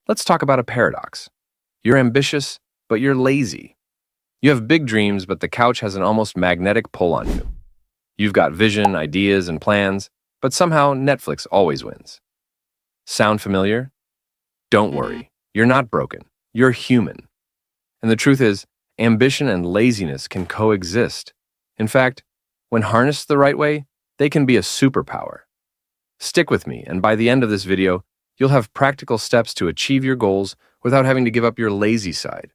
Let's talk about a paradox. You're ambitious, but you're lazy. You have big dreams, but the couch has an almost magnetic pull on you. You've got vision, ideas, and plans, but somehow Netflix always wins. Sound familiar? Don't worry. You're not broken. You're human. And the truth is, ambition and laziness can coexist. In fact, when harnessed the right way, they can be a superpower. Stick with me, and by the end of this video, you'll have practical steps to achieve your goals without having to give up your lazy side.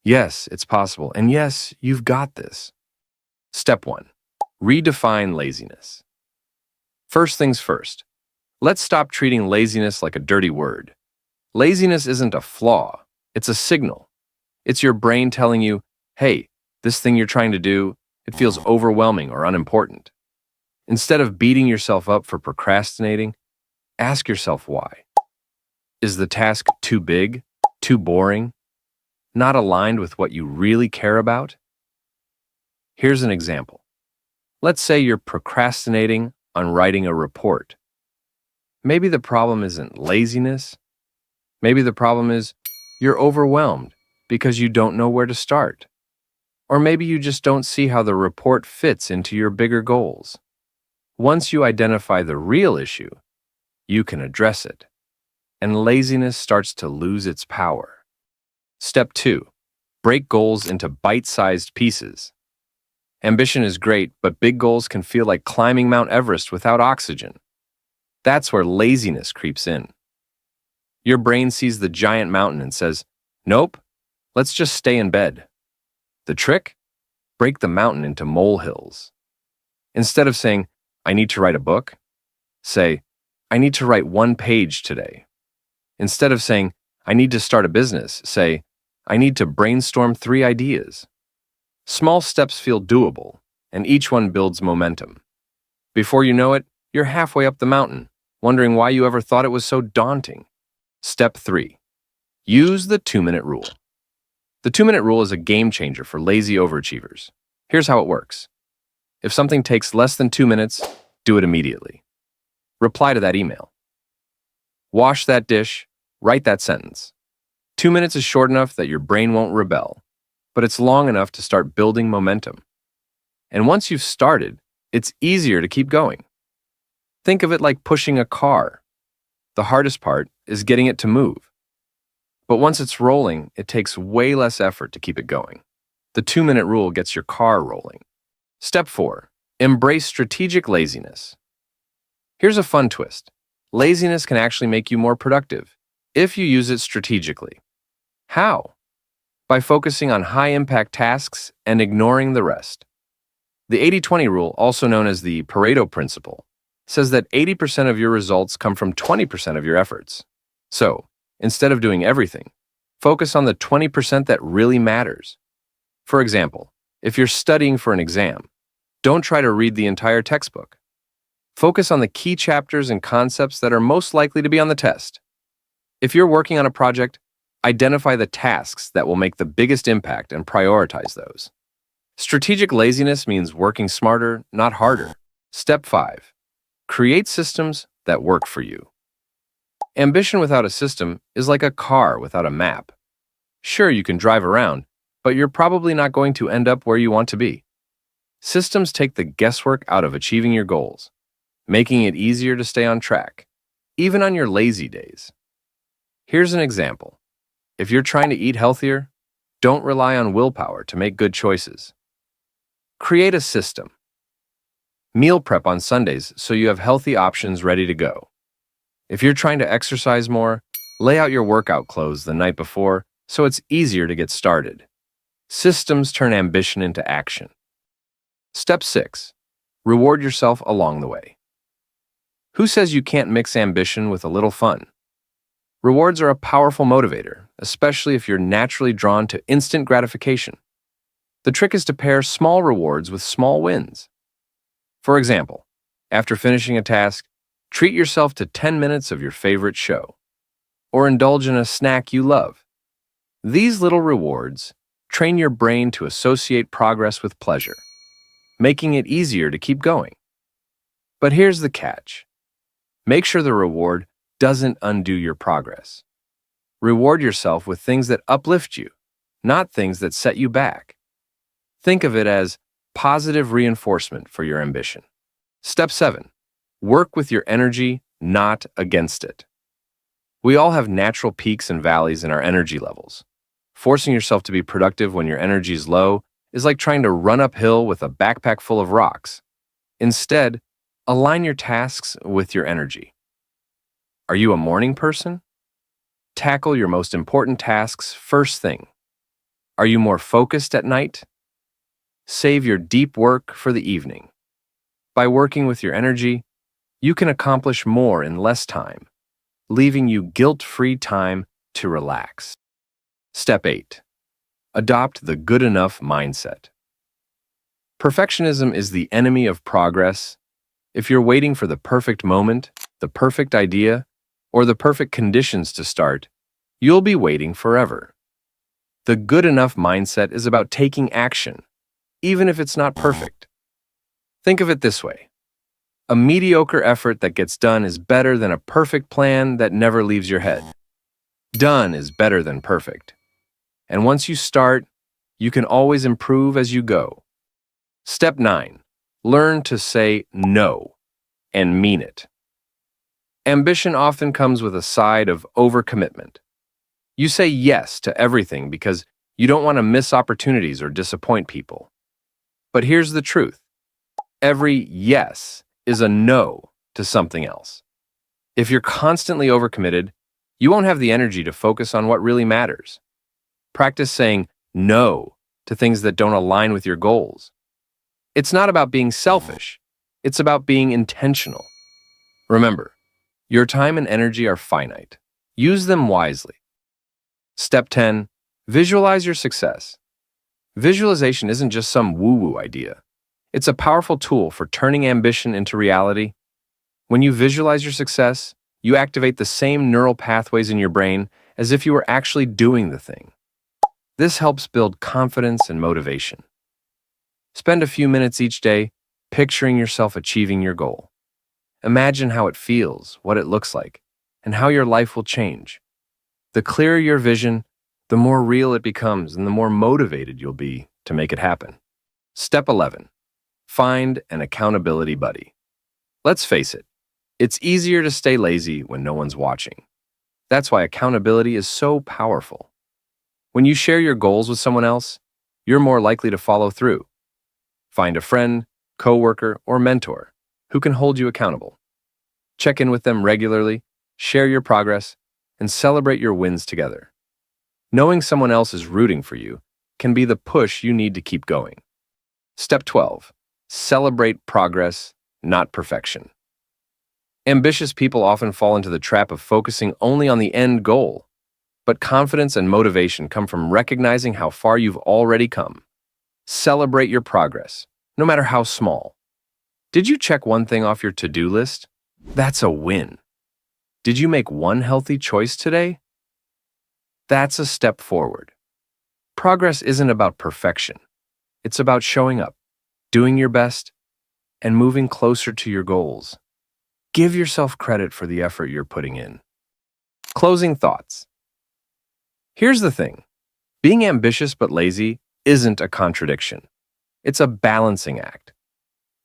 Yes, it's possible, and yes, you've got this. Step 1. Redefine laziness. First things first, let's stop treating laziness like a dirty word. Laziness isn't a flaw, it's a signal. It's your brain telling you, hey, this thing you're trying to do, it feels overwhelming or unimportant. Instead of beating yourself up for procrastinating, ask yourself why. Is the task too big, too boring, not aligned with what you really care about? Here's an example. Let's say you're procrastinating on writing a report. Maybe the problem isn't laziness. Maybe the problem is you're overwhelmed because you don't know where to start. Or maybe you just don't see how the report fits into your bigger goals. Once you identify the real issue, you can address it, and laziness starts to lose its power. Step 2. Break goals into bite-sized pieces. Ambition is great, but big goals can feel like climbing Mount Everest without oxygen. That's where laziness creeps in. Your brain sees the giant mountain and says, nope, let's just stay in bed. The trick? Break the mountain into molehills. Instead of saying, I need to write a book, say, I need to write 1 page today. Instead of saying, I need to start a business, say, I need to brainstorm 3 ideas. Small steps feel doable, and each one builds momentum. Before you know it, you're halfway up the mountain, wondering why you ever thought it was so daunting. Step 3. Use the 2-minute rule. The 2-minute rule is a game changer for lazy overachievers. Here's how it works. If something takes less than 2 minutes, do it immediately. Reply to that email. Wash that dish, write that sentence. 2 minutes is short enough that your brain won't rebel, but it's long enough to start building momentum. And once you've started, it's easier to keep going. Think of it like pushing a car. The hardest part is getting it to move. But once it's rolling, it takes way less effort to keep it going. The 2-minute rule gets your car rolling. Step 4. Embrace strategic laziness. Here's a fun twist. Laziness can actually make you more productive if you use it strategically. How? By focusing on high-impact tasks and ignoring the rest. The 80-20 rule, also known as the Pareto principle, says that 80% of your results come from 20% of your efforts. So, instead of doing everything, focus on the 20% that really matters. For example, if you're studying for an exam, don't try to read the entire textbook. Focus on the key chapters and concepts that are most likely to be on the test. If you're working on a project, identify the tasks that will make the biggest impact and prioritize those. Strategic laziness means working smarter, not harder. Step 5. Create systems that work for you. Ambition without a system is like a car without a map. Sure, you can drive around, but you're probably not going to end up where you want to be. Systems take the guesswork out of achieving your goals, making it easier to stay on track, even on your lazy days. Here's an example. If you're trying to eat healthier, don't rely on willpower to make good choices. Create a system. Meal prep on Sundays so you have healthy options ready to go. If you're trying to exercise more, lay out your workout clothes the night before so it's easier to get started. Systems turn ambition into action. Step 6. Reward yourself along the way. Who says you can't mix ambition with a little fun? Rewards are a powerful motivator, especially if you're naturally drawn to instant gratification. The trick is to pair small rewards with small wins. For example, after finishing a task, treat yourself to 10 minutes of your favorite show, or indulge in a snack you love. These little rewards train your brain to associate progress with pleasure, making it easier to keep going. But here's the catch. Make sure the reward doesn't undo your progress. Reward yourself with things that uplift you, not things that set you back. Think of it as positive reinforcement for your ambition. Step 7. Work with your energy, not against it. We all have natural peaks and valleys in our energy levels. Forcing yourself to be productive when your energy is low is like trying to run uphill with a backpack full of rocks. Instead, align your tasks with your energy. Are you a morning person? Tackle your most important tasks first thing. Are you more focused at night? Save your deep work for the evening. By working with your energy, you can accomplish more in less time, leaving you guilt-free time to relax. Step 8. Adopt the good enough mindset. Perfectionism is the enemy of progress. If you're waiting for the perfect moment, the perfect idea, or the perfect conditions to start, you'll be waiting forever. The good enough mindset is about taking action, even if it's not perfect. Think of it this way. A mediocre effort that gets done is better than a perfect plan that never leaves your head. Done is better than perfect. And once you start, you can always improve as you go. Step 9. Learn to say no and mean it. Ambition often comes with a side of overcommitment. You say yes to everything because you don't want to miss opportunities or disappoint people. But here's the truth. Every yes is a no to something else. If you're constantly overcommitted, you won't have the energy to focus on what really matters. Practice saying no to things that don't align with your goals. It's not about being selfish. It's about being intentional. Remember, your time and energy are finite. Use them wisely. Step 10. Visualize your success. Visualization isn't just some woo-woo idea. It's a powerful tool for turning ambition into reality. When you visualize your success, you activate the same neural pathways in your brain as if you were actually doing the thing. This helps build confidence and motivation. Spend a few minutes each day picturing yourself achieving your goal. Imagine how it feels, what it looks like, and how your life will change. The clearer your vision, the more real it becomes and the more motivated you'll be to make it happen. Step 11. Find an accountability buddy. Let's face it, it's easier to stay lazy when no one's watching. That's why accountability is so powerful. When you share your goals with someone else, you're more likely to follow through. Find a friend, coworker, or mentor who can hold you accountable. Check in with them regularly, share your progress, and celebrate your wins together. Knowing someone else is rooting for you can be the push you need to keep going. Step 12. Celebrate progress, not perfection. Ambitious people often fall into the trap of focusing only on the end goal, but confidence and motivation come from recognizing how far you've already come. Celebrate your progress, no matter how small. Did you check one thing off your to-do list? That's a win. Did you make one healthy choice today? That's a step forward. Progress isn't about perfection. It's about showing up, doing your best, and moving closer to your goals. Give yourself credit for the effort you're putting in. Closing thoughts. Here's the thing. Being ambitious but lazy isn't a contradiction. It's a balancing act.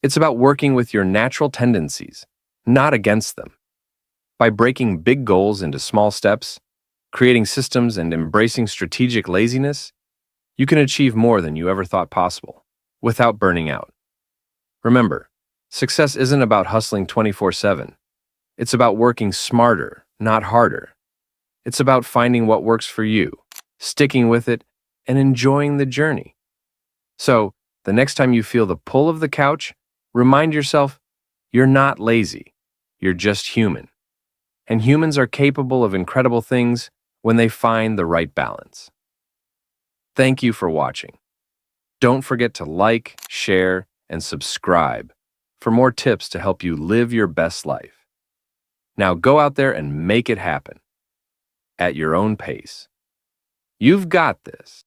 It's about working with your natural tendencies, not against them. By breaking big goals into small steps, creating systems, and embracing strategic laziness, you can achieve more than you ever thought possible, without burning out. Remember, success isn't about hustling 24/7. It's about working smarter, not harder. It's about finding what works for you, sticking with it, and enjoying the journey. So, the next time you feel the pull of the couch, remind yourself, you're not lazy, you're just human. And humans are capable of incredible things when they find the right balance. Thank you for watching. Don't forget to like, share, and subscribe for more tips to help you live your best life. Now go out there and make it happen at your own pace. You've got this.